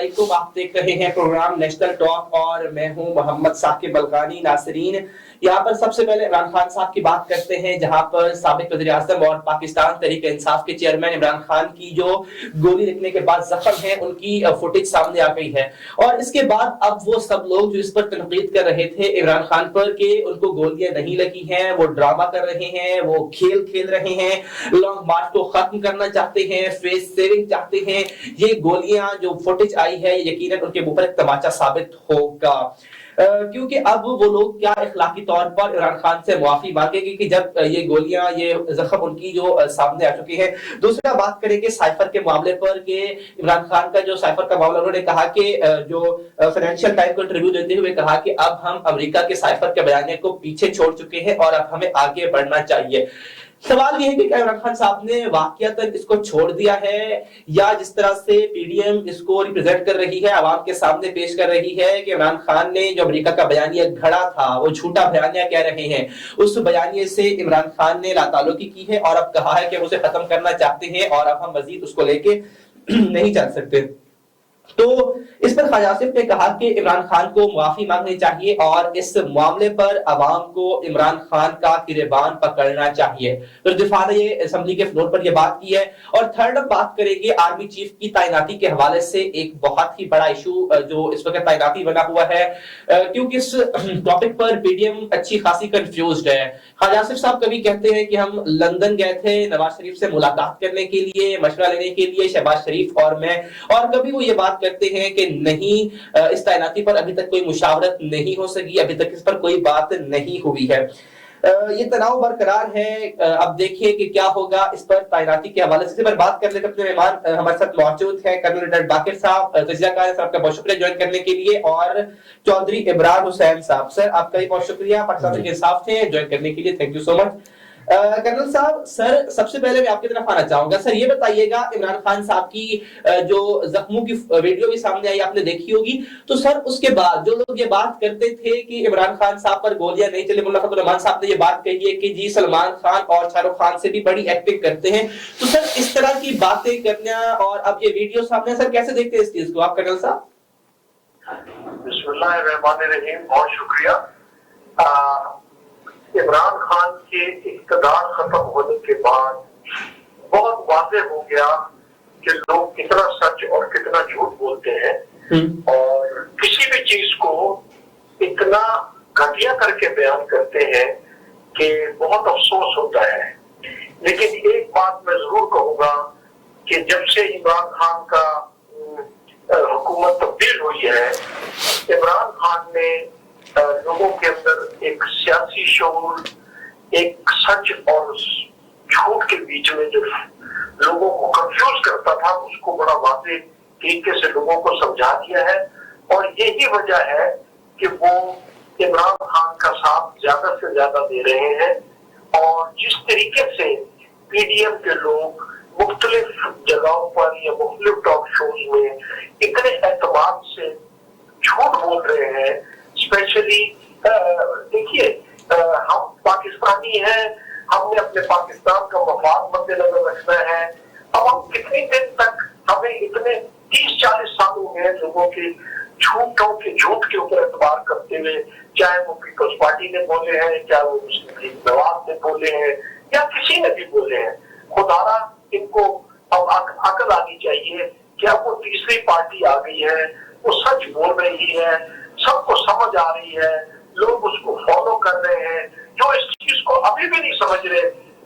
वालेकुम। आप देख रहे हैं प्रोग्राम नेशनल टॉक और मैं हूं मोहम्मद साकिब बलकानी। नासरीन, यहाँ पर सबसे पहले इमरान खान साहब की बात करते हैं, जहां पर साबिक वज़ीर आज़म और पाकिस्तान तहरीक इंसाफ के चेयरमैन इमरान खान की जो गोली लगने के बाद जख्म है उनकी फुटेज सामने आ गई है। और इसके बाद अब वो सब लोग जो इस पर तनकीद कर रहे थे इमरान खान पर कि उनको गोलियां नहीं लगी हैं, वो ड्रामा कर रहे हैं, वो खेल खेल रहे हैं, लॉन्ग मार्च को खत्म करना चाहते हैं, फेस सेविंग चाहते हैं, ये गोलियां जो फुटेज आई है यकीनन उनके मुंह पर एक तमाचा साबित होगा। क्योंकि अब वो लोग क्या इखलाकी तौर पर इमरान खान से माफी मांगेंगे कि जब ये गोलियां, ये जख्म उनकी जो सामने आ चुकी है। दूसरा बात करेंगे साइफर के मामले पर कि इमरान खान का जो साइफर का मामला, उन्होंने कहा कि जो फाइनेंशियल टाइम को इंटरव्यू देते हुए कहा कि अब हम अमेरिका के साइफर के बयानिया को पीछे छोड़ चुके हैं और अब हमें आगे बढ़ना चाहिए। सवाल यह है कि क्या इमरान खान साहब ने वाकईतन इसको छोड़ दिया है, या जिस तरह से पीडीएम इसको रिप्रेजेंट कर रही है, आवाम के सामने पेश कर रही है कि इमरान खान ने जो अमेरिका का बयानिया घड़ा था वो झूठा बयानिया कह रहे हैं, उस बयानिए से इमरान खान ने लाताल्लुकी की है और अब कहा है कि उसे खत्म करना चाहते हैं और अब हम मजीद उसको लेके नहीं चल सकते। तो इस पर ख्वाजा आसिफ ने कहा कि इमरान खान को माफी मांगनी चाहिए और इस मामले पर अवाम को इमरान खान का गिरबान पकड़ना चाहिए। तो दिफा ने ये असेंबली के फ्लोर पर यह बात की है। और थर्ड बात करेंगे आर्मी चीफ की तैनाती के हवाले से, एक बहुत ही बड़ा इशू जो इस वक्त तैनाती बना हुआ है, क्योंकि इस टॉपिक पर पीडीएम अच्छी खासी कंफ्यूज्ड है। ख्वाजा आसिफ साहब कभी कहते हैं कि हम लंदन गए थे नवाज शरीफ से मुलाकात करने के लिए, मशवरा लेने के लिए, शहबाज शरीफ और मैं, और कभी वो ये बात करते हैं कि नहीं, इस तैनाती पर अभी तक कोई मुशावरत नहीं हो सकी, अभी तक इस पर कोई बात नहीं हुई है। ये तनाव बरकरार है। अब देखिए कि क्या होगा इस पर तैनाती के हवाले से। पर बात कर लेते अपने मेहमान हमारे साथ मौजूद है कर्नल रिटायर्ड बाकिर साहब, तजियाकार साहब का बहुत शुक्रिया ज्वाइन करने के लिए, और चौधरी इमरान हुसैन साहब। सर आपका भी बहुत शुक्रिया पाकिस्तान के इंसाफ थे ज्वाइन करने के लिए, thank you so much. Colonel साहब, सर सबसे पहले मैं आपकी तरफ आना चाहूंगा। सर ये बताइएगा, इमरान खान साहब की जो जख्मों की वीडियो भी सामने आई, आपने देखी होगी, तो सर उसके बाद जो लोग ये बात करते थे कि इमरान खान साहब पर गोलियां नहीं चली, मुल्ला फजल रहमान साहब ने ये बात कही है कि जी सलमान खान और शाहरुख खान से भी बड़ी एक्टिंग करते हैं, तो सर इस तरह की बातें करना और अब ये वीडियो सामने, सर कैसे देखते हैं इस चीज को आप कर्नल साहब? बिस्मिल्लाहिर्रहमानिर्रहीम, बहुत शुक्रिया। इमरान खान के इक़्तिदार खत्म होने के बाद बहुत वाज़ेह हो गया कि लोग कितना सच और कितना झूठ बोलते हैं और किसी भी चीज को इतना घटिया करके बयान करते हैं कि बहुत अफसोस होता है। लेकिन एक बात मैं जरूर कहूंगा कि जब से इमरान खान का हुकूमत तब्दील हुई है, इमरान खान ने लोगों के अंदर एक सियासी शऊर, एक सच और झूठ के बीच में जो लोगों को कंफ्यूज करता था, उसको बड़ा वाज़ेह तरीके से लोगों को समझा दिया है। और यही वजह है कि वो इमरान खान का साथ ज्यादा से ज्यादा दे रहे हैं। और जिस तरीके से पीडीएम के लोग मुख्तलिफ जगहों पर या मुख्तलिफ टॉक शोज में इतने एतमाद से झूठ बोल रहे हैं, स्पेशली देखिए हम पाकिस्तानी हैं, हमने अपने पाकिस्तान का मफाद मद्देनजर रखना है। अब हम कितने दिन तक हमें इतने 30-40 साल हो गए लोगों के झूठों के झूठ के ऊपर एतबार करते हुए, चाहे वो पीपल्स पार्टी ने बोले हैं, चाहे वो मुस्लिम लीग नवाज ने बोले हैं या किसी ने भी बोले हैं। खुदारा इनको अब अकल आनी चाहिए कि अब वो तीसरी पार्टी आ गई है, वो सच बोल रही है, सबको समझ आ रही है, लोग उसको फॉलो कर रहे हैं। जो इस चीज को अभी भी नहीं समझ रहे,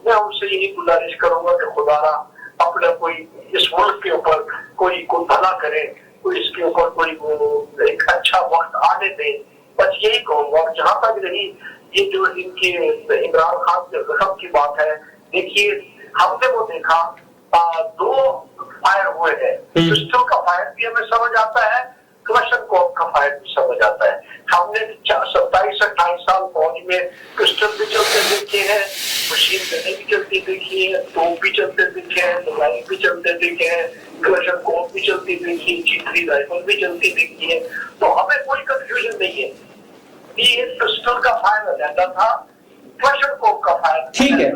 मैं उनसे यही गुजारिश करूंगा कि खुदारा अपना कोई इस मुल्क के ऊपर कोई भला करे, कोई इसके ऊपर कोई एक अच्छा वक्त आने दे, बस यही कहूंगा। और जहां तक रही ये जो इनकी इमरान खान के जख्म की बात है, देखिए हमने वो देखा 2 फायर हुए हैं, पिस्टल का फायर भी हमें समझ आता है, क्लशनकोव का फायर भी समझ आता है। हमने 27-28 साल फौज में पिस्टल भी चलते देखे हैं, मशीन गनें भी चलती देखी है, तोप भी चलते देखे हैं, मोबाइल भी चलते देखे हैं, क्लशनकोव भी चलती देखी है, G3 राइफल भी चलती देखी है। तो हमें कोई कंफ्यूजन नहीं है कि ये पिस्टल का फायर अलहदा था, क्लशनकोव का फायर ठीक है,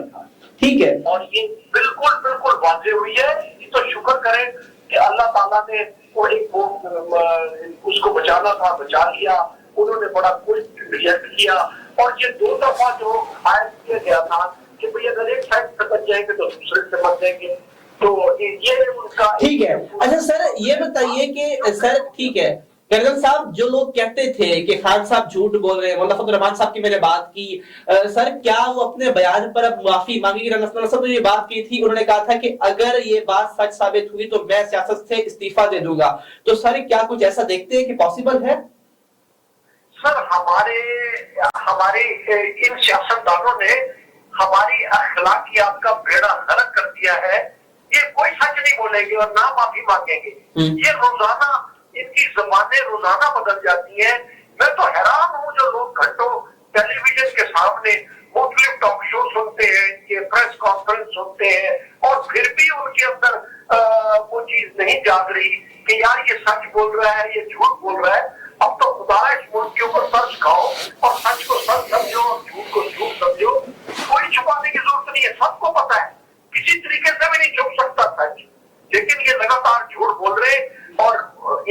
ठीक है, और ये बिल्कुल बिल्कुल वाज़ेह हुई है। तो शुक्र करें कि अल्लाह ताला ने اس کو بچانا تھا بچا لیا, انہوں نے بڑا کچھ ریئیکٹ کیا, اور یہ 2 دفعہ جو عائد کیا گیا تھا کہ بھئی اگر ایک سائڈ سے بچ جائیں گے تو دوسرے سے بچ جائیں گے, تو یہ ان کا ٹھیک ہے. اچھا سر یہ بتائیے کہ سر ٹھیک ہے کرنل صاحب, جو لوگ کہتے تھے کہ خان صاحب جھوٹ بول رہے ہیں, مولانا فضل الرحمان صاحب کی میں نے بات کی, سر کیا وہ اپنے بیان پر اب معافی مانگے گی؟ رنگت صاحب نے یہ بات کی تھی, انہوں نے کہا تھا کہ اگر یہ بات سچ ثابت ہوئی تو میں سیاست سے استعفیٰ دے دوں گا, تو سر کیا کچھ ایسا دیکھتے ہیں کہ پاسبل ہے؟ سر ہمارے ان سیاستدانوں نے ہماری اخلاقیات کا بیڑا غرق کر دیا ہے. یہ کوئی سچ نہیں بولیں گے اور نہ معافی مانگیں گے. یہ روزانہ ان کی زبانیں روزانہ بدل جاتی ہیں. میں تو حیران ہوں جو لوگ گھنٹوں ٹیلی ویژن کے سامنے مختلف ٹاک شو سنتے ہیں, یہ پریس کانفرنس سنتے ہیں, اور پھر بھی ان کے اندر وہ چیز نہیں جاگ رہی کہ یار یہ سچ بول رہا ہے, یہ جھوٹ بول رہا ہے. اب تو خدا اس ملک کے اوپر سچ کھاؤ اور سچ کو سچ سمجھو اور جھوٹ کو جھوٹ سمجھو. کوئی چھپانے کی ضرورت نہیں ہے, سب کو پتا ہے, کسی طریقے سے بھی نہیں چھپ سکتا سچ. لیکن یہ لگاتار جھوٹ بول رہے, اور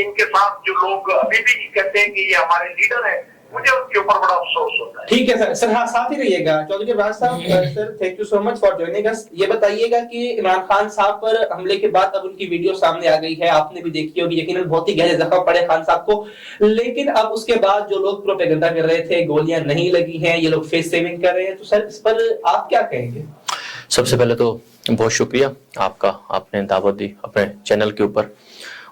ان کے ساتھ جو لوگ ابھی بھی کہتے ہیں کہ یہ ہمارے لیڈر ہیں, مجھے ان کے اوپر بڑا افسوس ہوتا ہے. ٹھیک ہے سر. سر ہاں ساتھ ہی رہیے گا. چودھری ابراز صاحب sir thank you so much for joining us. یہ بتائیے گا کہ عمران خان صاحب پر حملے کے بعد اب ان کی ویڈیو سامنے آ گئی ہے, آپ نے بھی دیکھی ہوگی, یقیناً بہت ہی گہرے زخم پڑے خان صاحب کو, لیکن اب اس کے بعد جو لوگ پروپیگنڈا کر رہے تھے گولیاں نہیں لگی ہیں, یہ لوگ فیس سیونگ کر رہے ہیں, تو سر اس پر آپ کیا کہیں گے؟ سب سے پہلے تو بہت شکریہ آپ کا, آپ نے دعوت دی اپنے چینل کے اوپر.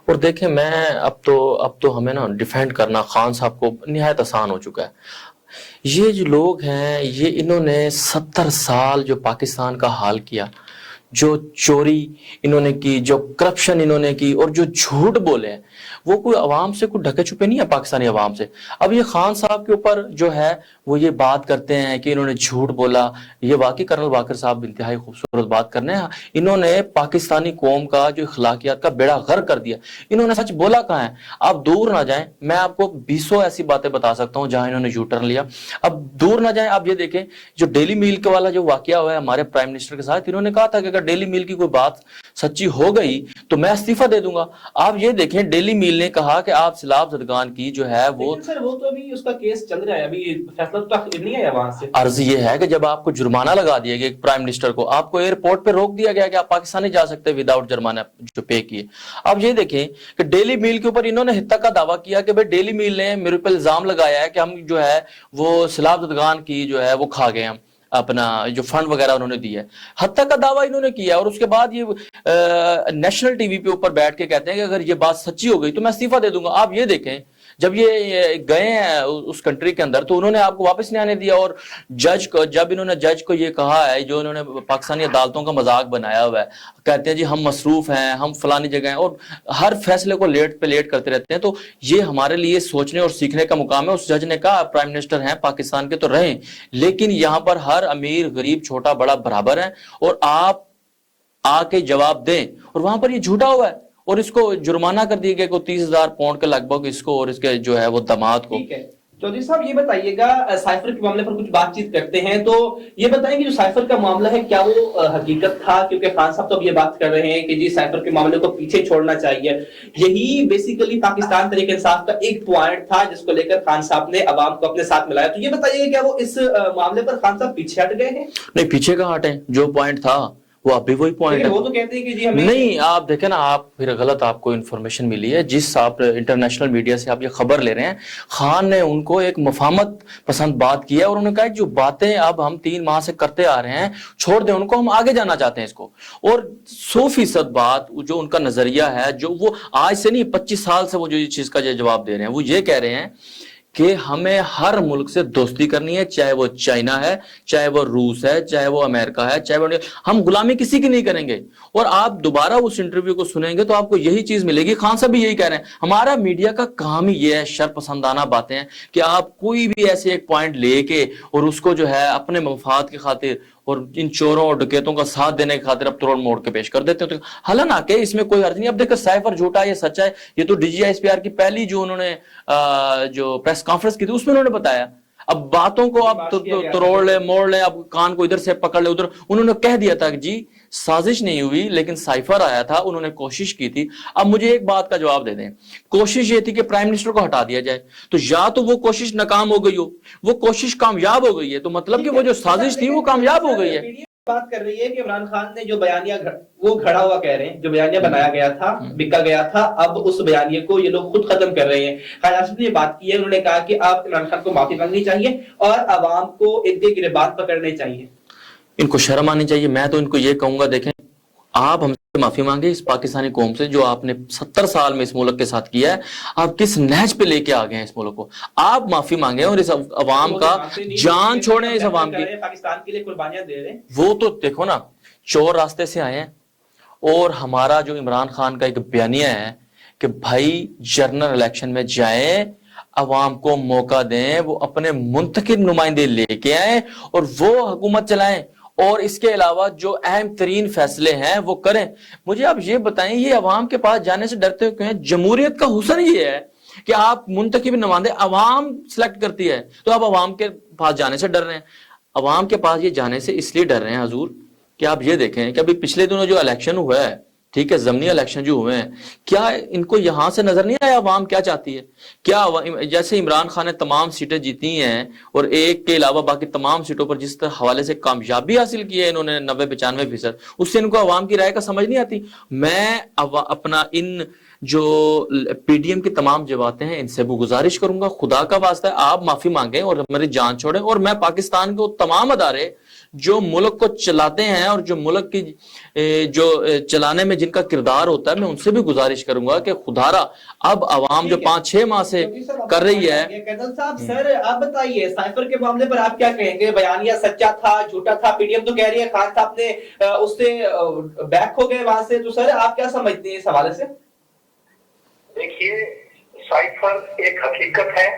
اور دیکھیں میں اب تو ہمیں نا ڈیفینڈ کرنا خان صاحب کو نہایت آسان ہو چکا ہے. یہ جو لوگ ہیں یہ انہوں نے 70 سال جو پاکستان کا حال کیا, جو چوری انہوں نے کی, جو کرپشن انہوں نے کی, اور جو جھوٹ بولے ہیں, وہ کوئی عوام سے کوئی ڈھکے چھپے نہیں ہے پاکستانی عوام سے. اب یہ خان صاحب کے اوپر جو ہے وہ یہ بات کرتے ہیں کہ انہوں نے جھوٹ بولا, یہ واقعی کرنل باقر صاحب انتہائی خوبصورت بات کرنے ہیں. انہوں نے پاکستانی قوم کا جو اخلاقیات کا بیڑا غرق کر دیا. انہوں نے سچ بولا کہاں ہے؟ آپ دور نہ جائیں, میں آپ کو 200 ایسی باتیں بتا سکتا ہوں جہاں انہوں نے یو ٹرن لیا. اب دور نہ جائیں, آپ یہ دیکھیں جو ڈیلی میل کے والا جو واقعہ ہوا ہے ہمارے پرائم منسٹر کے ساتھ, انہوں نے کہا تھا کہ اگر ڈیلی میل کی کوئی بات سچی ہو گئی تو میں استعفیٰ دے دوں گا. آپ یہ دیکھیں ڈیلی میل نے کہا کہ آپ سیلاب زدگان کی جو ہے وہ سر وہ تو ابھی اس کا کیس چل رہا ہے, ابھی فیصلہ تو نہیں آیا وہاں سے. عرض یہ ہے کہ جب آپ کو جرمانہ لگا دیا گیا پرائم منسٹر کو, آپ کو ایئرپورٹ پہ روک دیا گیا کہ آپ پاکستان نہیں جا سکتے وداؤٹ جرمانہ جو پے کیے. آپ یہ دیکھیں کہ ڈیلی میل کے اوپر انہوں نے حتیٰ کا دعویٰ کیا کہ بھئی ڈیلی میل نے میرے پہ الزام لگایا ہے کہ ہم جو ہے وہ سیلاب زدگان کی جو ہے وہ کھا گئے ہم, اپنا جو فنڈ وغیرہ انہوں نے دیا ہے, حتیٰ کا دعویٰ انہوں نے کیا. اور اس کے بعد یہ نیشنل ٹی وی پہ اوپر بیٹھ کے کہتے ہیں کہ اگر یہ بات سچی ہو گئی تو میں استعفیٰ دے دوں گا. آپ یہ دیکھیں جب یہ گئے ہیں اس کنٹری کے اندر تو انہوں نے آپ کو واپس نہیں آنے دیا, اور جج کو جب انہوں نے جج کو یہ کہا ہے, جو انہوں نے پاکستانی عدالتوں کا مذاق بنایا ہوا ہے, کہتے ہیں جی ہم مصروف ہیں, ہم فلانی جگہ ہیں, اور ہر فیصلے کو لیٹ پہ لیٹ کرتے رہتے ہیں. تو یہ ہمارے لیے سوچنے اور سیکھنے کا مقام ہے. اس جج نے کہا پرائم منسٹر ہیں پاکستان کے تو رہیں, لیکن یہاں پر ہر امیر غریب چھوٹا بڑا برابر ہے, اور آپ آ کے جواب دیں. اور وہاں پر یہ جھوٹا ہوا ہے, اور اس کو جرمانہ کر دیا گیا کو 30,000 پاؤنڈ کے لگ بھگ اس کو اور اس کے جو ہے وہ داماد کو. ٹھیک ہے چودھری صاحب یہ بتائیے گا, سائفر کے معاملے پر کچھ بات چیت کرتے ہیں, تو یہ بتائیں کہ جو سائفر کا معاملہ ہے کیا وہ حقیقت تھا؟ کیونکہ خان صاحب تو اب یہ بات کر رہے ہیں کہ جی سائفر کے معاملے کو پیچھے چھوڑنا چاہیے. یہی بیسیکلی پاکستان تحریک انصاف کا ایک پوائنٹ تھا جس کو لے کر خان صاحب نے عوام کو اپنے ساتھ ملایا. تو یہ بتائیے کیا وہ اس معاملے پر خان صاحب پیچھے ہٹ گئے ہیں؟ نہیں, پیچھے کہاں ہٹیں, جو پوائنٹ تھا وہ ابھی وہی پوائنٹ ہے. وہ تو کہتے ہیں کہ جی ہمیں نہیں, آپ دیکھیں نا, آپ پھر غلط آپ کو انفارمیشن ملی ہے. جس آپ انٹرنیشنل میڈیا سے آپ یہ خبر لے رہے ہیں, خان نے ان کو ایک مفاہمت پسند بات کی ہے, اور انہوں نے کہا کہ جو باتیں اب ہم 3 ماہ سے کرتے آ رہے ہیں چھوڑ دیں ان کو, ہم آگے جانا چاہتے ہیں اس کو. اور 100% بات جو ان کا نظریہ ہے, جو وہ آج سے نہیں 25 سال سے وہ جو چیز کا جواب دے رہے ہیں, وہ یہ کہہ رہے ہیں کہ ہمیں ہر ملک سے دوستی کرنی ہے, چاہے وہ چائنا ہے, چاہے وہ روس ہے, چاہے وہ امریکہ ہے, چاہے وہ ہم غلامی کسی کی نہیں کریں گے. اور آپ دوبارہ اس انٹرویو کو سنیں گے تو آپ کو یہی چیز ملے گی. خان صاحب بھی یہی کہہ رہے ہیں. ہمارا میڈیا کا کام ہی یہ ہے, شر پسندانہ باتیں ہیں, کہ آپ کوئی بھی ایسے ایک پوائنٹ لے کے اور اس کو جو ہے اپنے مفاد کی خاطر اور ان چوروں اور ڈکیتوں کا ساتھ دینے کی خاطر اب توڑ موڑ کے پیش کر دیتے ہیں. حالانکہ اس میں کوئی حرج نہیں. اب دیکھیں سائفر جھوٹا یہ سچا ہے, یہ تو D G S P R کی پہلی جو انہوں نے جو پریس کانفرنس کی تھی اس میں انہوں نے بتایا. اب باتوں کو آپ توڑ لیں موڑ لیں, اب کان کو ادھر سے پکڑ لیں ادھر, انہوں نے کہہ دیا تھا کہ جی साजिश नहीं हुई, लेकिन साइफर आया था, उन्होंने कोशिश की थी। अब मुझे एक बात का जवाब दे दें, कोशिश ये थी कि प्राइम मिनिस्टर को हटा दिया जाए, तो या तो वो कोशिश नाकाम हो गई हो, वो कोशिश कामयाब हो गई है, तो मतलब कि वो जो साजिश थी वो कामयाब हो गई है। बात कर रही है कि इमरान खान ने जो बयानिया वो खड़ा हुआ कह रहे हैं, जो बयानिया बनाया गया था, बिका गया था, अब उस बयानिए को ये लोग खुद खत्म कर रहे हैं। ख्वाजा आसिफ ने बात की है, उन्होंने कहा कि अब इमरान खान को माफी मांगनी चाहिए और अवाम को इनके गिरबान पकड़ने चाहिए। इनको शर्म आनी चाहिए। मैं तो इनको ये कहूंगा, देखें, आप हमसे माफी मांगे इस पाकिस्तानी कौम से, जो आपने 70 साल में इस मुल्क के साथ किया है। आप किस नहज पे लेके आ गए हैं इस मुल्क को, आप माफी मांगे और इस अवाम का जान छोड़ें, इस अवाम की पाकिस्तान के लिए कुर्बानियां दे रहे हैं। वो तो देखो ना, चोर रास्ते से आए हैं। और हमारा जो इमरान खान का एक बयानिया है कि भाई जनरल इलेक्शन में जाएं, अवाम को मौका दें, वो अपने मुंतखब नुमाइंदे लेके आए और वो हुकूमत चलाएं, और इसके अलावा जो अहम तरीन फैसले हैं वो करें। मुझे आप ये बताएं, ये अवाम के पास जाने से डरते क्यों हैं? जमहूरियत का हुस्न ये है कि आप मुंतखब नुमाइंदे अवाम सिलेक्ट करती है, तो आप अवाम के पास जाने से डर रहे हैं। अवाम के पास ये जाने से इसलिए डर रहे हैं हजूर कि आप ये देखें कि अभी पिछले दिनों जो इलेक्शन हुआ है, ठीक है, ज़मीनी इलेक्शन जो हुए हैं, क्या इनको यहां से नजर नहीं आया अवाम क्या चाहती है? क्या जैसे इमरान खान ने तमाम सीटें जीती हैं और एक के अलावा बाकी तमाम सीटों पर जिस तरह हवाले से कामयाबी हासिल की है इन्होंने 90-95%, उससे इनको अवाम की राय का समझ नहीं आती। मैं अपना इन जो पीडीएम की तमाम जमातें हैं इनसे भी गुजारिश करूंगा, खुदा का वास्ता है आप माफी मांगें और हमारी जान छोड़ें। और मैं पाकिस्तान को तमाम अदारे जो मुल्क को चलाते हैं और जो मुल्क की जो चलाने में जिनका किरदार होता है, मैं उनसे भी गुजारिश करूंगा कि खुदारा अब अवाम जो 5-6 माह से कर रही है। कर्नल साहब, सर आप बताइए, साइफर के मामले पर आप क्या कहेंगे? बयानिया सच्चा था, झूठा था? पीडीएम तो कह रही है खान साहब ने उससे बैक हो गए वहां से, तो सर आप क्या समझते हैं इस हवाले से? देखिए, साइफर एक हकीकत है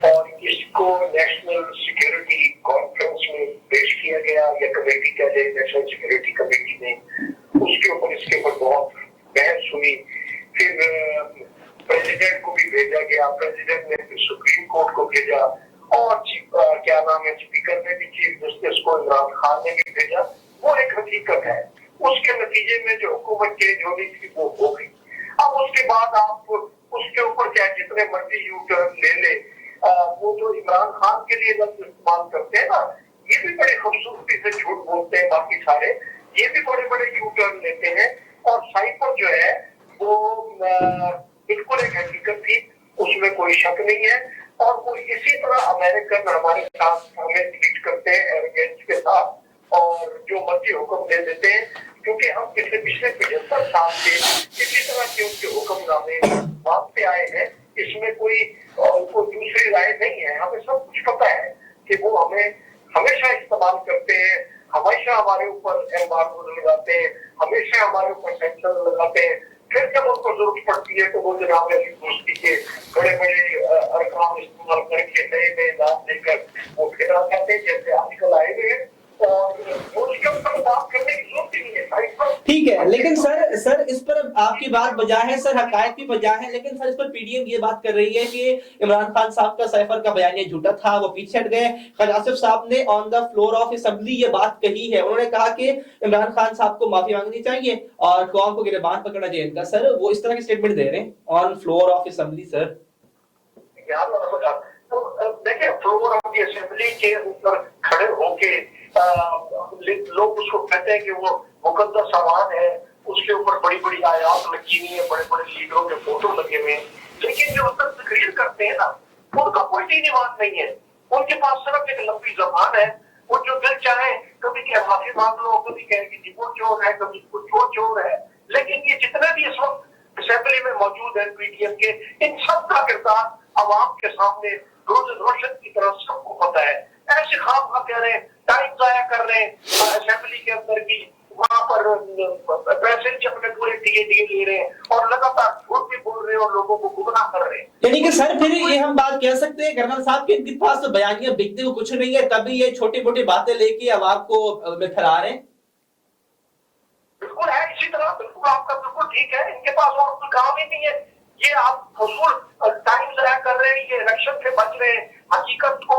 और इसको नेशनल सिक्योरिटी कॉन्फ्रेंस में पेश किया गया, या कमेटी कह लें, नेशनल सिक्योरिटी कमेटी में, उसके ऊपर इसके ऊपर बहुत बहस हुई। फिर प्रेसिडेंट को भी भेजा गया, प्रेसिडेंट ने फिर सुप्रीम कोर्ट को भेजा, और क्या नाम है, स्पीकर ने भी चीफ जस्टिस को, इमरान खान ने भी भेजा। वो एक हकीकत है। उसके नतीजे में जो हुकूमत चेंज होनी थी वो हो गई। अब उसके बाद आप उसके ऊपर चाहे जितने मर्जी यू टर्न ले ले, वो जो इमरान खान के लिए लफ्ज इस्तेमाल करते हैं ना, ये भी बड़े खूबसूरती से झूठ बोलते हैं। बाकी सारे ये भी बड़े बड़े यू टर्न लेते हैं। और साइफर जो है वो बिल्कुल एक हकीकत थी, उसमें कोई शक नहीं है। और वो इसी तरह अमेरिकन हमारे साथ हमें ट्रीट करते हैं एरोगेंस के साथ, और जो मर्जी हुक्म दे देते हैं, क्योंकि हम पिछले 75 साल से इसी तरह के उनके हुक्मनामे मानते आए हैं। इसमें कोई दूसरी राय नहीं है। हमें सब कुछ पता है कि वो हमें हमेशा इस्तेमाल करते हैं, हमेशा हमारे ऊपर एम्बार्गो लगाते हैं, हमेशा हमारे ऊपर सैंक्शन लगाते हैं। फिर जब उनको जरूरत पड़ती है तो वो जनाब अली दोस्ती के बड़े बड़े अरकाम इस्तेमाल करके नए नए नाम देकर वो फिर आ जाते हैं, जैसे आजकल आए हुए हैं। ठीक है, लेकिन सर इस पर आपकी बात बजा है, सर हकायत भी बजा है, लेकिन सर इस पर पीडीएम ये बात कर रही है कि इमरान खान साहब का साइफर का बयानिया झूठा था, वो पीछे हट गए। ख्वाजा आसिफ साहब ने on the floor of assembly ये बात कही है, उन्होंने कहा कि इमरान खान साहब को माफी मांगनी चाहिए और कौम को गिरबान पकड़ना चाहिए इनका। सर वो इस तरह की स्टेटमेंट दे रहे हैं on floor of assembly. Sir देखिए, फ्लोर ऑफ द असेंबली के ऊपर खड़े होके लोग उसको कहते हैं कि वो मुकद्दस सामान है, उसके ऊपर बड़ी बड़ी आयात लगी हुई है, बड़े बड़े लीडरों के फोटो लगे हुए हैं। लेकिन जो उधर तकरीर करते हैं ना, उनका कोई दीन-ईमान नहीं है। उनके पास सिर्फ एक लंबी जबान है। वो जो दिल चाहे कभी कहे माफी मांग लो, कभी कहे कि वो चोर है, कभी कुछ वो चोर है। लेकिन ये जितने भी इस वक्त असेंबली में मौजूद है पीडीएम के, इन सब का किरदार अवाम के सामने रोज रोशन की तरह सबको पता है। ऐसे खाम कह रहे हैं, टाइम जाया कर रहे हैं असेंबली के अंदर की, वहां पर पैसे अपने पूरे टीए ले रहे हैं और लगातार झूठ भी बोल रहे हैं और लोगों को गुमराह कर रहे हैं। यानी कि सर फिर ये हम बात कह सकते हैं कर्नल साहब के इनके पास तो बयानियां बिकते हुए कुछ नहीं है, तभी ये छोटी मोटी बातें लेके अवाम को फैला रहे हैं। बिल्कुल है, इसी तरह बिल्कुल आपका बिल्कुल ठीक है। इनके पास और कोई काम ही नहीं है। ये आप फजूल टाइम जाया कर रहे हैं, ये इलेक्शन से बच रहे हैं, हकीकत को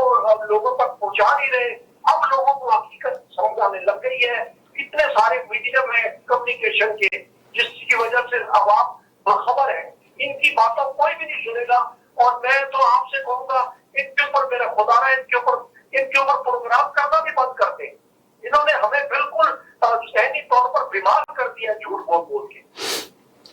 लोगों तक पहुंचा नहीं रहे। अब लोगों को हकीकत समझ आने लग गई है इतने सारे मीडिया में कम्युनिकेशन के, जिसकी वजह से आवाम बाखबर है, इनकी बातों कोई भी नहीं सुनेगा। और मैं तो आपसे कहूंगा, इनके ऊपर मेरा खुदा है, इनके ऊपर प्रोग्राम करना भी बंद कर दें। इन्होंने हमें बिल्कुल ज़हनी तौर पर बीमार कर दिया झूठ बोल बोल के।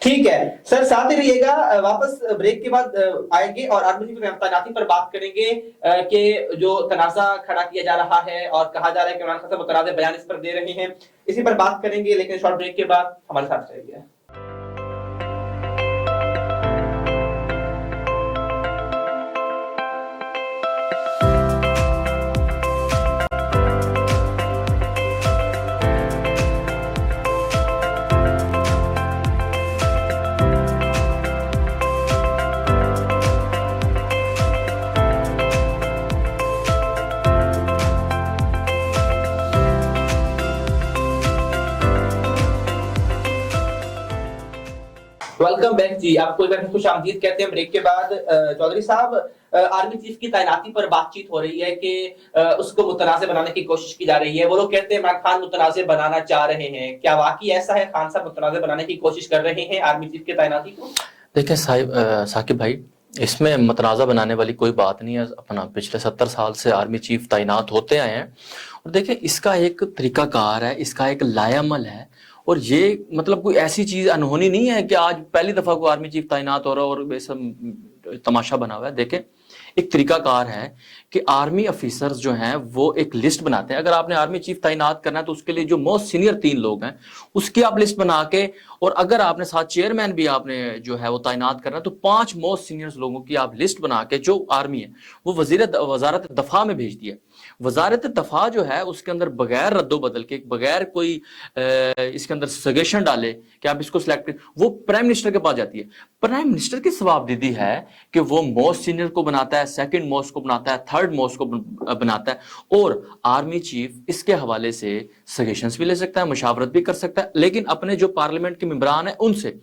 ठीक है सर, साथ ही रहिएगा, वापस ब्रेक के बाद आएंगे और आर्मी चीफ की तैनाती पर बात करेंगे कि जो तनाजा खड़ा किया जा रहा है और कहा जा रहा है कि इमरान खान साहब मुतनाज़िर बयान इस पर दे रहे हैं, इसी पर बात करेंगे, लेकिन शॉर्ट ब्रेक के बाद हमारे साथ रहिए। वेलकम बैक जी, आपको एक बार खुश आमदीद कहते हैं ब्रेक के बाद। चौधरी साहब, आर्मी चीफ की तैनाती पर बातचीत हो रही है कि उसको मुतनाज़िर बनाने की कोशिश की जा रही है। वो लोग कहते हैं इमरान खान मुतनाज़िर बनाना चाह रहे हैं, क्या वाकई ऐसा है? खान साहब मुतनाज़िर बनाने की कोशिश कर रहे हैं आर्मी चीफ की तैनाती को? देखिए साकिब भाई, इसमें मतनाज़ा बनाने वाली कोई बात नहीं है। अपना पिछले 70 साल से आर्मी चीफ तैनात होते आए हैं और देखिए इसका एक तरीकाकार है, इसका एक लायामल है। और ये मतलब कोई ऐसी चीज अनहोनी नहीं है कि आज पहली दफा को आर्मी चीफ तैनात हो रहा है और सब तमाशा बना हुआ है। देखें, एक तरीकाकार है कि आर्मी ऑफिसर्स जो हैं वो एक लिस्ट बनाते हैं। अगर आपने आर्मी चीफ तैनात करना है तो उसके लिए जो मोस्ट सीनियर 3 लोग हैं उसकी आप लिस्ट बना के, और अगर आपने साथ चेयरमैन भी आपने जो है वो तैनात करना है तो 5 मोस्ट सीनियर लोगों की आप लिस्ट बना के, जो आर्मी है वो वजारत दफा में भेज दिया। वजारत दफा जो है उसके अंदर बगैर रद्दो बदल के, बगैर कोई इसके अंदर सजेशन डाले कि आप इसको सिलेक्ट करें, वो प्राइम मिनिस्टर के पास जाती है। प्राइम मिनिस्टर की सवाबदीदी है कि वो मोस्ट सीनियर को बनाता है, सेकंड मोस्ट को बनाता है, थर्ड मोस्ट को बनाता है, और आर्मी चीफ इसके हवाले से सजेशंस भी ले सकता है, मशावरत भी कर सकता है। लेकिन अपने जो पार्लियामेंट के मेंबरान है उनसे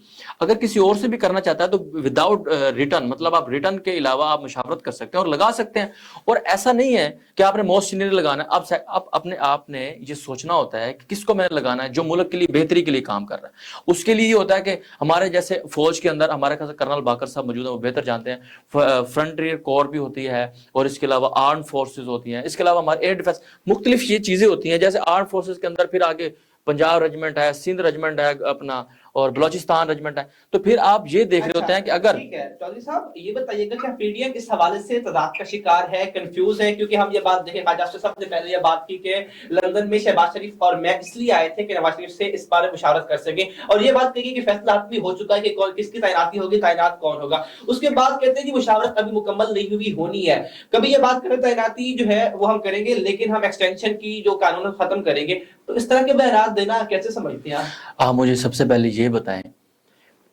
अगर किसी और से भी करना चाहता है तो विदाउट रिटर्न, मतलब आप रिटर्न के अलावा आप मशावरत कर सकते हैं और लगा सकते हैं। और ऐसा नहीं है कि आपने मोस्ट सीनियर लगाना है। अब अपने आपने ये सोचना होता है कि किसको मैंने लगाना है जो मुल्क के लिए बेहतरी के लिए काम कर रहा है। उसके लिए ये होता है कि हमारे जैसे फौज के अंदर हमारे कर्नल बाकर साहब मौजूद है, वो बेहतर जानते हैं। फ्रंटियर कोर भी होती है और इसके अलावा आर्म फोर्सेज होती हैं, इसके अलावा हमारे एयर डिफेंस, मुख्तलिफ ये चीजें होती हैं। जैसे आर्म फोर्सेज के अंदर फिर आगे पंजाब रेजिमेंट है, सिंध रेजिमेंट है अपना, और बलोचिस्तान रेजिमेंट है। तो फिर आप ये देख रहे होते हैं कि अगर, ठीक है चौधरी साहब, ये बताइएगा कि पीडीएम इस हवाले से तदाद का शिकार है, कंफ्यूज है? क्योंकि हम ये बात देखें, ख्वाजा साहब ने पहले ये बात की कि लंदन में शहबाज शरीफ और मैं इसलिए आए थे कि नवाज शरीफ से इस बारे में मुशावरत कर सके, और ये बात कही कि फैसला भी हो चुका है कि कौन किसकी तैनाती होगी, तैनात कौन होगा। उसके बाद कहते हैं कि मुशावरत अभी मुकम्मल नहीं हुई, होनी है। कभी ये बात करें तैनाती जो है वो हम करेंगे, लेकिन हम एक्सटेंशन की जो कानून खत्म करेंगे। तो इस तरह के बयान देना कैसे समझते हैं आप मुझे सबसे पहले ये बताएं,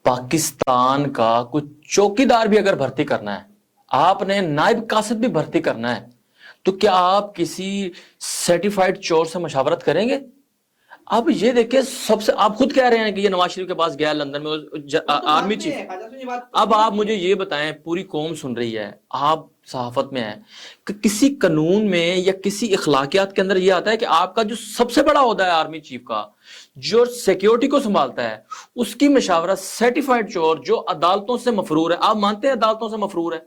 पाकिस्तान का कुछ चौकीदार भी अगर भर्ती करना है, आपने नायब कासिद भी भर्ती करना है, तो क्या आप किसी सर्टिफाइड चोर से मशावरत करेंगे? अब ये देखिए, सबसे आप खुद कह रहे हैं कि ये नवाज शरीफ के पास गया लंदन में आर्मी चीफ। अब आप मुझे ये बताएं, पूरी कौम सुन रही है, आप सहाफत में है कि किसी कानून में या किसी इखलाकियात के अंदर ये आता है कि आपका जो सबसे बड़ा ओहदा है आर्मी चीफ का, जो सिक्योरिटी को संभालता है, उसकी मशावरत सर्टिफाइड चोर जो अदालतों से मफरूर है, आप मानते हैं अदालतों से मफरूर है,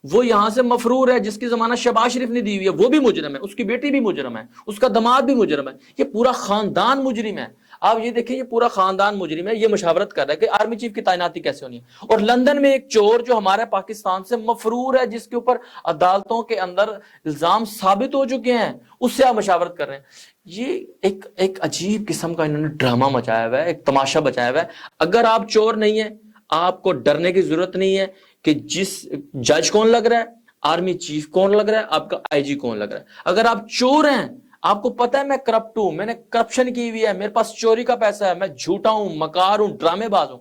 वो यहां से मफरूर है, जिसकी जमानत शहबाज शरीफ ने दी हुई है, वो भी मुजरम है, उसकी बेटी भी मुजरम है, उसका दामाद भी मुजरम है, ये पूरा खानदान मुजरिम है। आप ये देखिए, ये पूरा खानदान मुजरिम है, ये मशावरत कर रहा है कि आर्मी चीफ की तैनाती कैसे होनी है। और लंदन में एक चोर जो हमारे पाकिस्तान से मफरूर है, जिसके ऊपर अदालतों के अंदर इल्जाम साबित हो चुके हैं, उससे आप मशावरत कर रहे हैं। ये एक अजीब किस्म का इन्होंने ड्रामा मचाया हुआ है, एक तमाशा बचाया हुआ है। अगर आप चोर नहीं है, आपको डरने की जरूरत नहीं है कि जिस जज कौन लग रहा है, आर्मी चीफ कौन लग रहा है, आपका आईजी कौन लग रहा है। अगर आप चोर हैं, आपको पता है मैं करप्ट हूं, मैंने करप्शन की हुई है, मेरे पास चोरी का पैसा है, मैं झूठा हूं, मकार हूं, ड्रामेबाज हूं,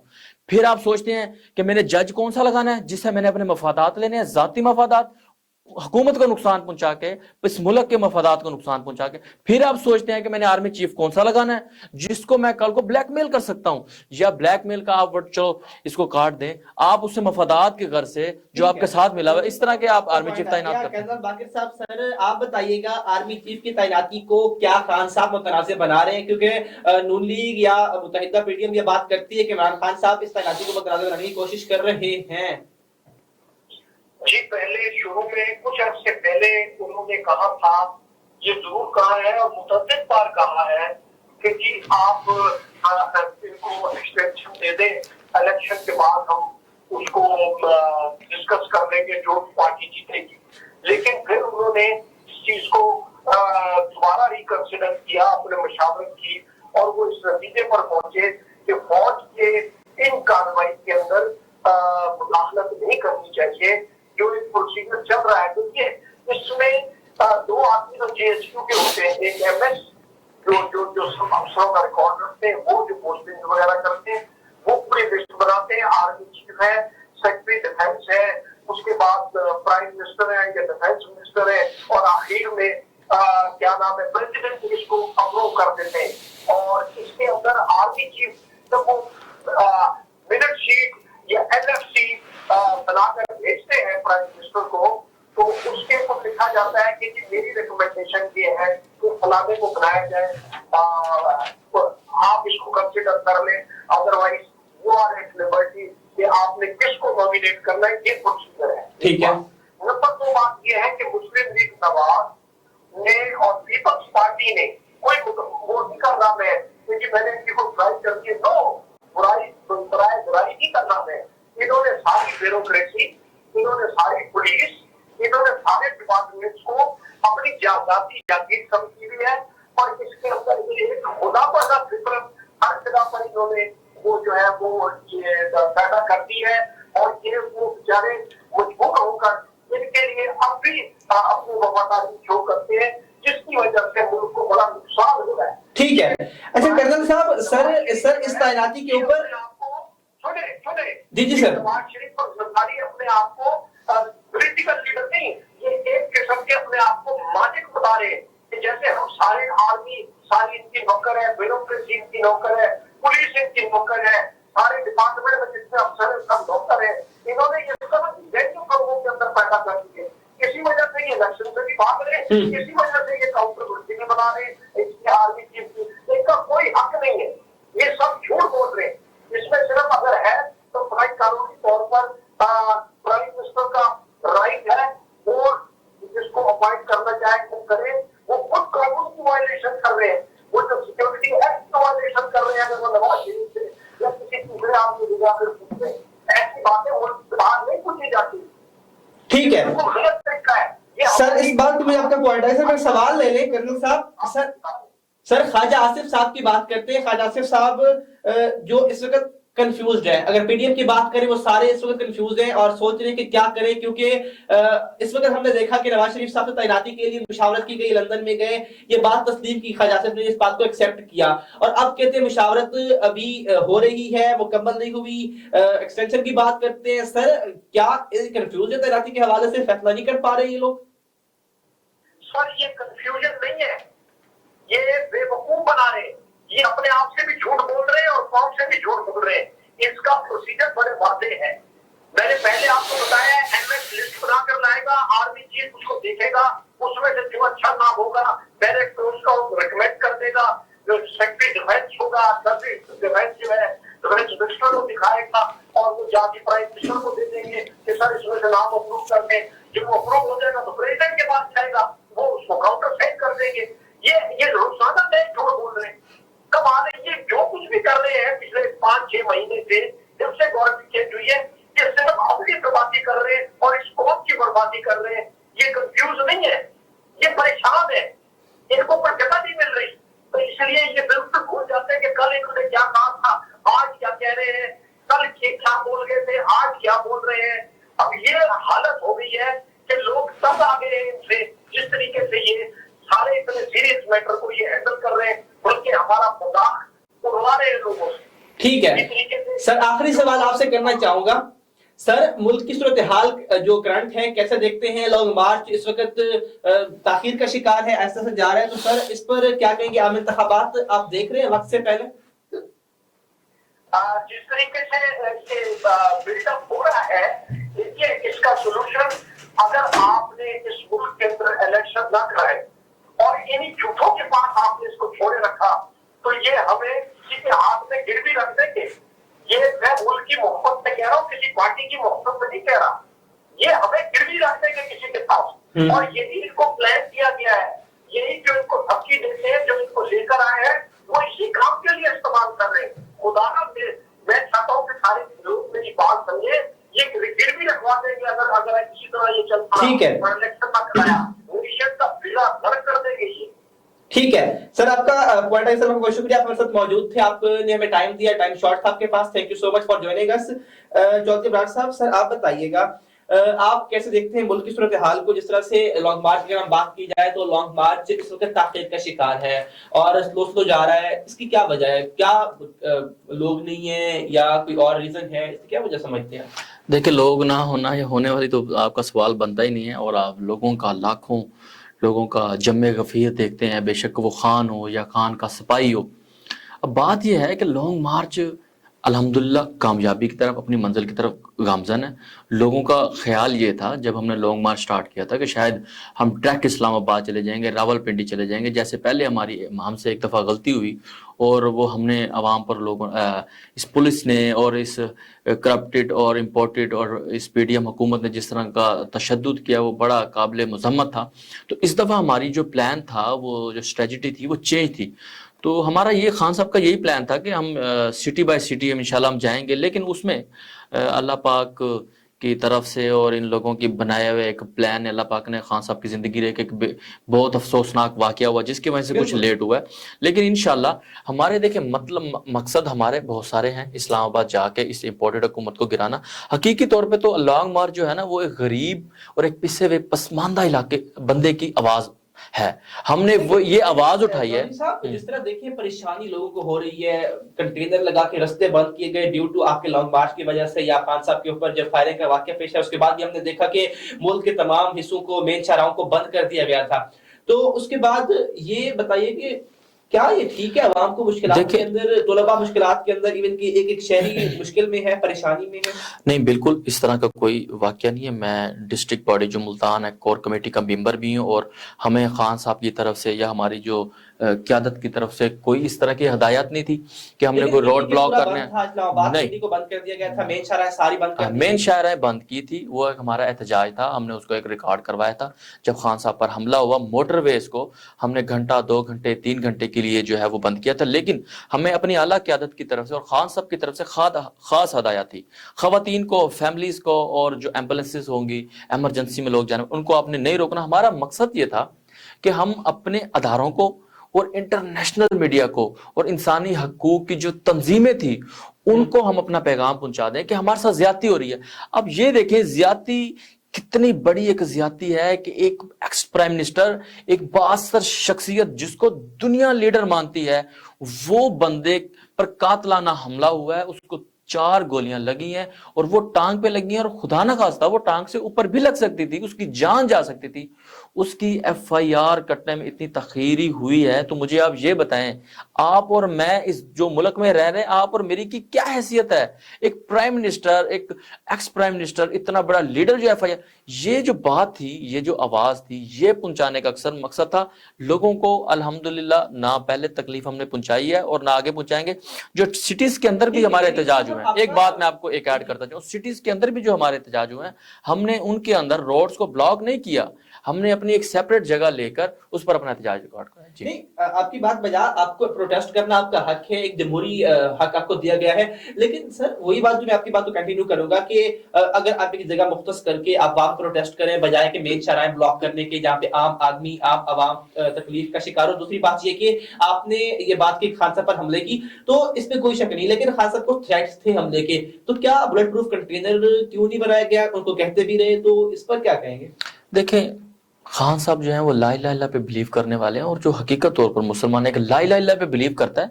फिर आप सोचते हैं कि मैंने जज कौन सा लगाना है जिससे मैंने अपने मफादात लेने हैं, जाती मफादात। हुकूमत को नुकसान पहुंचा के, इस मुल्क के मफादात को नुकसान पहुंचा के, फिर आप सोचते हैं कि मैंने आर्मी चीफ कौन सा लगाना है जिसको मैं कल को ब्लैकमेल कर सकता हूं, या ब्लैकमेल का आप चलो इसको काट दें, आप उससे मफादात के घर से जो आपके साथ मिला हुआ, इस तरह के आप आर्मी चीफ तैनात करते हैं। बाकिर साहब, सर आप बताइएगा आर्मी चीफ की तैनाती को क्या खान साहब मुतनाज़िर बना रहे हैं, क्योंकि नून लीग या मुत्तहिदा पीडीएम ये बात करती है कि इमरान खान साहब इस तैनाती को मुतनाज़िर बनाने की कोशिश कर रहे हैं। जी, पहले शुरू में कुछ अर्से पहले उन्होंने कहा था, ये जरूर कहा है और मुतअद्दिद बार कहा है कि जी आप इनको एक्सटेंशन दे दें, इलेक्शन के बाद हम उसको डिस्कस कर लेंगे जो पार्टी जीतेगी। लेकिन फिर उन्होंने इस चीज को दोबारा रिकंसिडर किया, अपने मशावरत की, और वो इस नतीजे पर पहुंचे कि फौज के इन कार्रवाई के अंदर मुदाखलत नहीं करनी चाहिए। जो एक प्रोसीजर चल रहा है, देखिए इसमें दो आदमी तो जेएसयू के होते हैं, एक एमएस जो अफसरों का रिकॉर्ड रखते हैं, वो जो पोस्टिंग वगैरह करते हैं, वो पूरी लिस्ट बनाते हैं। आर्मी चीफ है, सेक्रेटरी डिफेंस है, उसके बाद प्राइम मिनिस्टर है या डिफेंस मिनिस्टर है, और आखिर में क्या नाम है, प्रेसिडेंट इसको अप्रूव कर देते हैं। और इसके अंदर आर्मी चीफ जब वो मिनट शीट या एलएफसी बनाकर भेजते हैं प्राइम मिनिस्टर को, तो उसके ऊपर लिखा जाता है कि मेरी रिकमेंडेशन ये है कि फलाने को बनाया जाए, आप इसको कंसिडर कर लें, otherwise you are at liberty कि आपने किसको नॉमिनेट करना है, ये प्रोसीजर है। ठीक है। नंबर 2 बात ये है कि मुस्लिम लीग नवाज ने और पीपल्स पार्टी ने कोई वो नहीं कर रहा है क्योंकि मैंने इनकी को बुराई कर दी, नो, बुराई नहीं करना है। इन्होंने सारी ब्यूरोक्रेसी, इन्होंने सारी पुलिस, इन्होंने सारे डिपार्टमेंट्स को अपनी जागीर समझी हुई है, और इसके अंदर ये एक खुदा पैदा फितरत हर जगह पर इन्होंने वो जो है वो ये पैदा कर दी है, और ये वो बेचारे मजबूर होकर इनके लिए अब भी अपनी वफादारी शो करते हैं, जिसकी वजह से मुल्क को बड़ा नुकसान हो रहा है। ठीक है। अच्छा कर्नल साहब, सर इस तैनाती के ऊपर सुने जी सर, नवाज शरीफ और जरदारी अपने आप को पॉलिटिकल लीडर नहीं, ये एक किस्म के अपने आप को मालिक बता रहे हैं कि जैसे हम सारे आर्मी सारी इनकी नौकर है, ब्यूरोक्रेसी इनकी नौकर है, पुलिस इनकी नौकर है, सारे डिपार्टमेंट में जितने अफसर है सब नौकर है। इन्होंने ये लोगों के अंदर पैदा कर दिए, इसी वजह से ये इलेक्शन से भी भाग रहे, इसी वजह से ये काउंटर भी बना रहे, इसकी आर्मी चीफ की इसका कोई हक नहीं है, ये सब झूठ बोल रहे हैं। इसमें सिर्फ अगर है तो कानूनी तौर पर प्राइम मिनिस्टर का राइट है, वो जिसको अपॉइंट करना चाहे वो करे, वो खुद कानून की वायलेशन कर रहे हैं, वो जो सिक्योरिटी एक्ट की वायलेशन कर रहे हैं, अगर वो नवाज शरीफ से या किसी दूसरे आदमी से जाकर पूछ रहे, ऐसी बातें मुल्क बाहर नहीं पूछी जाती। ठीक है गलत तरीका है सर, इस बात पे आपका पॉइंट है। सर मैं सवाल ले लें कर्नल साहब, सर ख्वाजा आसिफ साहब की बात करते हैं। ख्वाजा आसिफ साहब जो इस वक्त कंफ्यूज्ड है, अगर पीडीएम की बात करें वो सारे इस वक्त कंफ्यूज्ड हैं और सोच रहे हैं कि क्या करें, क्योंकि इस वक्त हमने देखा कि नवाज शरीफ साहब से तैनाती के लिए मुशावरत की गई, लंदन में गए, ये बात तस्लीम की, ख्वाजा आसिफ ने इस बात को एक्सेप्ट किया, और अब कहते हैं मुशावरत अभी हो रही है, मुकम्मल नहीं हुई, एक्सटेंशन की बात करते हैं। सर क्या कंफ्यूज है तैनाती के हवाले से, फैसला नहीं कर पा रहे ये लोग? सर ये कंफ्यूजन नहीं है, ये बेवकूफ बना रहे, ये अपने आप से भी झूठ बोल रहे हैं और कौम से भी झूठ बोल रहे हैं। इसका प्रोसीजर बड़े वादे है, मैंने पहले आपको बताया, एमएस लिस्ट बनाकर लाएगा, आर्मी चीफ उसको देखेगा, उसमें से जो अच्छा नाम होगा डायरेक्ट उसका रिकमेंड कर देगा, जो सेक्रेटरी डिफेंस होगा, डिफेंस जो है डिफेंस मिनिस्टर को दिखाएगा, और वो जाके प्राइम मिनिस्टर को दे देंगे कि सर इसमें से नाम अप्रूव कर दें। जब वो अप्रूव हो जाएगा तो प्रेसिडेंट के पास जाएगा, वो उसको काउंटर सेट कर देंगे। ये रोजाना नए झूठ बोल रहे हैं। कब आ रहे, ये जो कुछ भी कर रहे हैं पिछले 5-6 महीने से, जब से गवर्नमेंट चेंज हुई है, ये सिर्फ अपनी बर्बादी कर रहे हैं और इस कौम की बर्बादी कर रहे हैं। ये कंफ्यूज नहीं है, ये परेशान है, इनको कोई जगह नहीं मिल रही, तो इसलिए ये बिल्कुल भूल जाते हैं कि कल इन्होंने क्या कहा था, आज क्या कह रहे हैं, कल क्या बोल गए थे, आज क्या बोल रहे हैं। अब ये हालत हो गई है कि लोग सब आ गए इनसे, जिस तरीके से ये सारे इतने सीरियस मैटर को ये हैंडल कर रहे हैं, बल्कि हमारा मजाक उड़वा रहे हैं लोगों से। ठीक है सर, आखिरी सवाल आपसे करना चाहूंगा سر ملک کی صورتحال جو کرنٹ ہے کیسے دیکھتے ہیں؟ لانگ مارچ اس وقت تاخیر کا شکار ہے، ایسا سے جا رہا ہے، تو سر اس پر کیا کہیں گے؟ عام انتخابات آپ دیکھ رہے ہیں وقت سے پہلے جس طریقے سے بلڈ اپ ہو رہا ہے، دیکھیے اس کا سولوشن اگر آپ نے اس ملک کے اندر الیکشن نہ کرائے اور انہی جھوٹوں کے پاس آپ نے اس کو چھوڑے رکھا تو یہ ہمیں کسی کے ہاتھ میں گر بھی رکھ دیں گے. یہ میں ملک کی محبت میں کہہ رہا ہوں، کسی پارٹی کی محبت میں نہیں کہہ رہا. یہ ہمیں گر بھی رکھ دیں گے کسی کے پاس. اور یہی ان کو پلان کیا گیا ہے، یہی جو ان کو دھمکی دیتے ہیں، جو ان کو لے کر آئے ہیں، وہ اسی کام کے لیے استعمال کر رہے ہیں. خدا نہ میں چاہتا ہوں کہ سارے لوگ میری بات سمجھے، یہ گر بھی رکھوا دیں گے اگر کسی طرح یہ چلتا ٹھیک ہے، الیکشن نہ کرایا، معیشت کا بیڑا غرق کر دیں گے یہ. ٹھیک ہے سر، آپ کا پوائنٹ ہے سر، بہت شکریہ، آپ ہمارے ساتھ موجود تھے، آپ نے ہمیں ٹائم دیا، ٹائم شارٹ تھا آپ کے پاس. Thank you so much for joining us. Chaudhry Abrar صاحب، سر آپ بتائیے گا آپ کیسے دیکھتے ہیں ملک کی صورتحال کو؟ جس طرح سے لانگ مارچ کی اگر ہم بات کی جائے تو لانگ مارچ اس وقت تاخیر کا شکار ہے اور سلو جا رہا ہے، اس کی کیا وجہ ہے؟ کیا لوگ نہیں ہیں یا کوئی اور ریزن ہے؟ اس کی کیا وجہ سمجھتے ہیں؟ دیکھیں، لوگ نہ ہونا یا ہونے والی تو آپ کا سوال بنتا ہی نہیں ہے، اور آپ لوگوں کا لاکھوں لوگوں کا جمع غفیر دیکھتے ہیں، بے شک وہ خان ہو یا خان کا سپاہی ہو. اب بات یہ ہے کہ لانگ مارچ الحمدللہ کامیابی کی طرف، اپنی منزل کی طرف گامزن ہے. لوگوں کا خیال یہ تھا جب ہم نے لانگ مارچ سٹارٹ کیا تھا کہ شاید ہم ڈائریکٹ اسلام آباد چلے جائیں گے، راول پنڈی چلے جائیں گے، جیسے پہلے ہم سے ایک دفعہ غلطی ہوئی اور وہ ہم نے عوام پر لوگوں اس پولیس نے اور اس کرپٹڈ اور امپورٹڈ اور اس پی ڈی ایم حکومت نے جس طرح کا تشدد کیا وہ بڑا قابل مذمت تھا. تو اس دفعہ ہماری جو پلان تھا، وہ جو اسٹریٹجی تھی، وہ چینج تھی. تو ہمارا یہ خان صاحب کا یہی پلان تھا کہ ہم سٹی بائی سٹی انشاءاللہ ہم جائیں گے، لیکن اس میں اللہ پاک کی طرف سے اور ان لوگوں کی بنایا ہوئے ایک پلان، اللہ پاک نے خان صاحب کی زندگی رہے کہ ایک بہت افسوسناک واقعہ ہوا جس کی وجہ سے کچھ لیٹ ہوا ہے. لیکن انشاءاللہ ہمارے دیکھیں مقصد ہمارے بہت سارے ہیں، اسلام آباد جا کے اس امپورٹڈ حکومت کو گرانا. حقیقی طور پہ تو لانگ مارچ جو ہے نا، وہ ایک غریب اور ایک پسے ہوئے پسماندہ علاقے بندے کی آواز ہے. ہم نے وہ یہ آواز اٹھائی ہے. جس طرح دیکھیں پریشانی لوگوں کو ہو رہی ہے، کنٹینر لگا کے رستے بند کیے گئے ڈیو ٹو آپ کے لانگ مارچ کی وجہ سے، یا خان صاحب کے اوپر جب فائرنگ کا واقعہ پیش ہے اس کے بعد بھی ہم نے دیکھا کہ ملک کے تمام حصوں کو، مین شاہراہوں کو بند کر دیا گیا تھا. تو اس کے بعد یہ بتائیے کہ کیا یہ ٹھیک ہے؟ عوام کو مشکلات کے اندر، طلباء مشکلات کے اندر، ایون کہ ایک شہری مشکل میں ہے، پریشانی میں ہے. نہیں، بالکل اس طرح کا کوئی واقعہ نہیں ہے. میں ڈسٹرکٹ باڈی جو ملتان ہے کور کمیٹی کا ممبر بھی ہوں، اور ہمیں خان صاحب کی طرف سے یا ہماری جو قیادت کی طرف سے کوئی اس طرح کی ہدایات نہیں تھی کہ ہم نے کوئی روڈ بلاک کرنے ہیں. مین شاہراہیں بند کی تھی، وہ ایک ہمارا احتجاج تھا، ہم نے اس کو ایک ریکارڈ کروایا تھا. جب خان صاحب پر حملہ ہوا، موٹر ویز کو ہم نے گھنٹہ، 2 گھنٹے، 3 گھنٹے کے لیے جو ہے وہ بند کیا تھا. لیکن ہمیں اپنی اعلیٰ قیادت کی طرف سے اور خان صاحب کی طرف سے خاص ہدایات تھی. خواتین کو، فیملیز کو، اور جو ایمبولینسز ہوں گی ایمرجنسی میں لوگ جانے، ان کو آپ نے نہیں روکنا. ہمارا مقصد یہ تھا کہ ہم اپنے اداروں کو اور انٹرنیشنل میڈیا کو اور انسانی حقوق کی جو تنظیمیں تھی ان کو ہم اپنا پیغام پہنچا دیں کہ ہمارے ساتھ زیادتی ہو رہی ہے. اب یہ دیکھیں زیادتی کتنی بڑی ایک زیادتی ہے کہ ایک ایکس پرائم منسٹر، ایک بااثر شخصیت جس کو دنیا لیڈر مانتی ہے، وہ بندے پر قاتلانہ حملہ ہوا ہے، اس کو 4 گولیاں لگی ہیں اور وہ ٹانگ پہ لگی ہیں، اور خدا نہ خواستہ وہ ٹانگ سے اوپر بھی لگ سکتی تھی، اس کی جان جا سکتی تھی. اس کی ایف آئی آر کٹنے میں اتنی تخیری ہوئی ہے. تو مجھے آپ یہ بتائیں، آپ اور میں اس جو ملک میں رہ رہے ہیں، آپ اور میری کی کیا حیثیت ہے؟ ایک پرائم منسٹر، ایک ایکس پرائم منسٹر، اتنا بڑا لیڈر جو ایف آئی آر، یہ جو بات تھی، یہ جو آواز تھی، یہ پہنچانے کا اکثر مقصد تھا لوگوں کو. الحمدللہ نہ پہلے تکلیف ہم نے پہنچائی ہے اور نہ آگے پہنچائیں گے. جو سٹیز کے اندر بھی ہمارے احتجاج ہوئے ہیں، ایک بات میں آپ کو ایک ایڈ کرتا چاہوں، سٹیز کے اندر بھی جو ہمارے احتجاج ہوئے ہیں، ہم نے ان کے اندر روڈز کو بلاک نہیں کیا، ہم نے اپنی ایک سیپریٹ جگہ لے کر اس پر اپنا احتجاج ریکارڈ کرایا. جی نہیں، آپ کی بات بجا، آپ کو پروٹیسٹ کرنا آپ کا حق ہے، ایک جمہوری حق آپ کو دیا گیا ہے. لیکن سر وہی بات جو میں آپ کی بات کو کنٹینیو کروں گا کہ اگر آپ ایک جگہ مختص کر کے آپ وہاں پروٹیسٹ کریں بجائے کہ مین شاہراہیں بلاک کرنے کے جہاں پہ عام آدمی، عام عوام تکلیف کا شکار ہو. دوسری بات یہ کہ آپ نے یہ بات کی خان صاحب پر حملے کی، تو اس میں کوئی شک نہیں، لیکن خان صاحب کو تھریٹس تھے حملے کے، تو کیا بلٹ پروف کنٹینر کیوں نہیں بنایا گیا؟ ان کو کہتے بھی رہے، تو اس پر کیا کہیں گے؟ دیکھیں، خان صاحب جو ہیں وہ لا الہ الا اللہ پہ بلیو کرنے والے ہیں، اور جو حقیقت طور پر مسلمان ایک لا الہ الا اللہ پہ بلیو کرتا ہے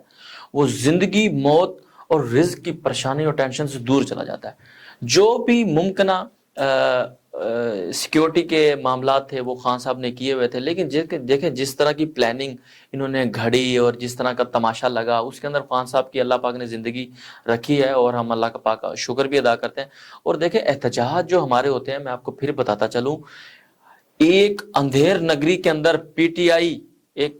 وہ زندگی، موت اور رزق کی پریشانی اور ٹینشن سے دور چلا جاتا ہے. جو بھی ممکنہ سیکیورٹی کے معاملات تھے وہ خان صاحب نے کیے ہوئے تھے، لیکن دیکھیں جس طرح کی پلاننگ انہوں نے گھڑی اور جس طرح کا تماشا لگا اس کے اندر خان صاحب کی اللہ پاک نے زندگی رکھی ہے، اور ہم اللہ کا پاک کا شکر بھی ادا کرتے ہیں۔ اور دیکھیں احتجاج جو ہمارے ہوتے ہیں، میں آپ کو پھر بتاتا چلوں، ایک اندھیر نگری کے اندر پی ٹی آئی ایک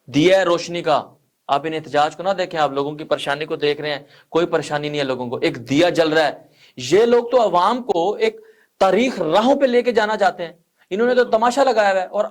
دیا ہے روشنی کا، آپ ان احتجاج کو نہ دیکھیں، آپ لوگوں کی پریشانی کو دیکھ رہے ہیں، کوئی پریشانی نہیں ہے لوگوں کو، ایک دیا جل رہا ہے۔ یہ لوگ تو عوام کو ایک تاریخ راہوں پہ لے کے جانا چاہتے ہیں، انہوں نے تو تماشا لگایا ہوا ہے، اور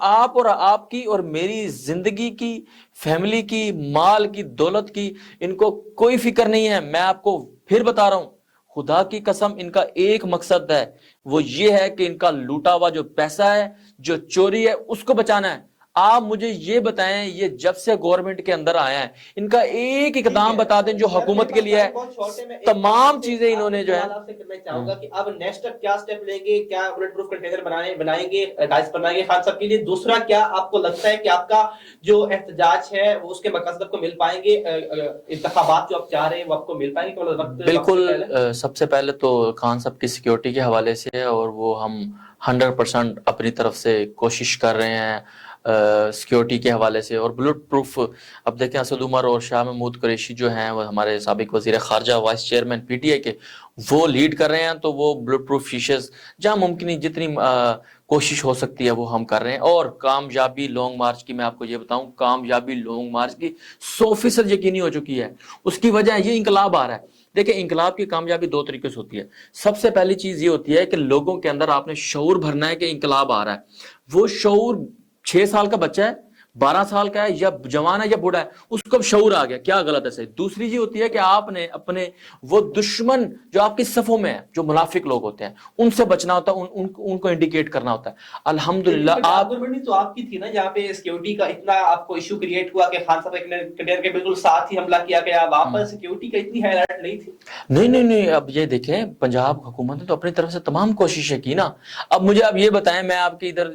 آپ کی اور میری زندگی کی، فیملی کی، مال کی، دولت کی ان کو کوئی فکر نہیں ہے۔ میں آپ کو پھر بتا رہا ہوں، خدا کی قسم ان کا ایک مقصد ہے، وہ یہ ہے کہ ان کا لوٹا ہوا جو پیسہ ہے، جو چوری ہے، اس کو بچانا ہے۔ آپ مجھے یہ بتائیں، یہ جب سے گورنمنٹ کے اندر آیا ہے ان کا ایک اقدام بتا دیں جو حکومت کے لیے ہے، تمام چیزیں انہوں نے جو ہے۔ آپ سے کرنا چاہوں گا کہ اب نیکسٹ کیا سٹیپ لیں گے، کیا بلٹ پروف کنٹینر بنائیں گے ٹائلز بنائیں گے خان صاحب کے لیے؟ دوسرا، کیا آپ کو لگتا ہے کہ آپ کا جو احتجاج ہے وہ اس کے مقصد کو مل پائیں گے؟ انتخابات جو آپ چاہ رہے ہیں وہ آپ کو مل پائیں گے؟ بالکل، سب سے پہلے تو خان صاحب کی سیکیورٹی کے حوالے سے، اور وہ ہم 100% اپنی طرف سے کوشش کر رہے ہیں سیکیورٹی کے حوالے سے، اور بلٹ پروف۔ اب دیکھیں اسد عمر اور شاہ محمود قریشی جو ہیں، وہ ہمارے سابق وزیر خارجہ، vice chairman P T I کے، وہ لیڈ کر رہے ہیں، تو وہ بلٹ پروف شیشز جہاں ممکن جتنی کوشش ہو سکتی ہے وہ ہم کر رہے ہیں۔ اور کامیابی لانگ مارچ کی میں آپ کو یہ بتاؤں، کامیابی لانگ مارچ کی 100% یقینی ہو چکی ہے۔ اس کی وجہ یہ انقلاب آ رہا ہے۔ دیکھیں انقلاب کی کامیابی دو طریقے سے ہوتی ہے۔ سب سے پہلی چیز یہ ہوتی ہے کہ لوگوں کے اندر آپ نے شعور بھرنا ہے کہ انقلاب آ رہا ہے۔ وہ شعور 6 سال کا بچہ ہے، 12 سال کا ہے، یا جوان ہے یا بوڑھا ہے، اس کو شعور آ گیا کیا غلط ہے صحیح۔ دوسری یہ ہوتی ہے کہ آپ نے اپنے وہ دشمن جو آپ کی صفوں میں ہیں، جو منافق لوگ ہوتے ہیں، ان سے بچنا ہوتا ہے، ان کو انڈیکیٹ کرنا ہوتا ہے۔ الحمدللہ آپ گورنمنٹ تو آپ کی تھی نا، جہاں پہ سیکیورٹی کا اتنا آپ کو ایشو کریٹ ہوا کہ خان صاحب کنٹینر کے بالکل ساتھ ہی حملہ کیا گیا، وہاں پر سیکیورٹی کا اتنی ہائی الرٹ نہیں تھی؟ نہیں، اب یہ دیکھیں پنجاب حکومت نے تو اپنی طرف سے تمام کوششیں کی نا۔ اب مجھے اب یہ بتائیں، میں آپ کے ادھر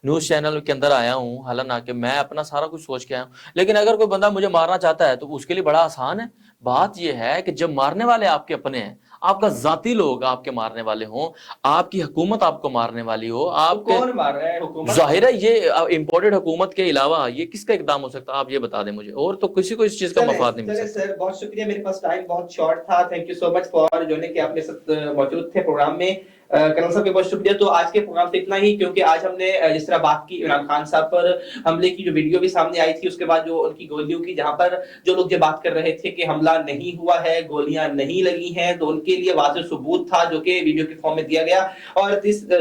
نیوز چینل کے اندر آیا ہوں، حالانکہ میں اپنا سارا کچھ سوچ کے آیا ہوں، لیکن اگر کوئی بندہ مجھے مارنا چاہتا ہے تو اس کے لیے بڑا آسان ہے۔ بات یہ ہے کہ جب مارنے والے آپ کے اپنے ہیں، آپ کا ذاتی لوگ آپ کے مارنے والے ہوں، آپ کی حکومت آپ کو مارنے والی ہو، آپ کون مار رہا ہے؟ حکومت ظاہر ہے یہ امپورٹڈ حکومت کے علاوہ یہ کس کا اقدام ہو سکتا ہے؟ آپ یہ بتا دیں مجھے، اور تو کسی کو اس چیز کا مفاد نہیں مل سکتا۔ سر بہت شکریہ، میرے پاس ٹائم بہت شارٹ تھا، thank you so much for joining, کہ آپ میرے ساتھ موجود تھے پروگرام میں۔ کرنل صاحب کا بہت شکریہ۔ تو آج کے پروگرام سے اتنا ہی، کیونکہ آج ہم نے جس طرح بات کی عمران خان صاحب پر حملے کی جو ویڈیو بھی سامنے آئی تھی، اس کے بعد جو ان کی گولیوں کی، جہاں پر جو لوگ یہ بات کر رہے تھے کہ حملہ نہیں ہوا ہے، گولیاں نہیں لگی ہیں، تو ان کے لیے واضح ثبوت تھا جو کہ ویڈیو کے فارم میں دیا گیا۔ اور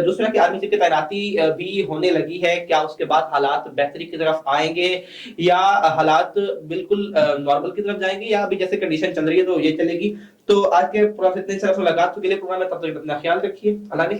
دوسرا کہ آرمی چیف کی تعیناتی بھی ہونے لگی ہے، کیا اس کے بعد حالات بہتری کی طرف آئیں گے یا حالات بالکل نارمل کی طرف جائیں گے، یا ابھی جیسے کنڈیشن چل رہی ہے تو یہ چلے گی؟ تو آج کے پروگرام سے اتنے سے ملاقات کے لیے پروگرام میں، تب تک اپنا خیال رکھیے، اللہ نے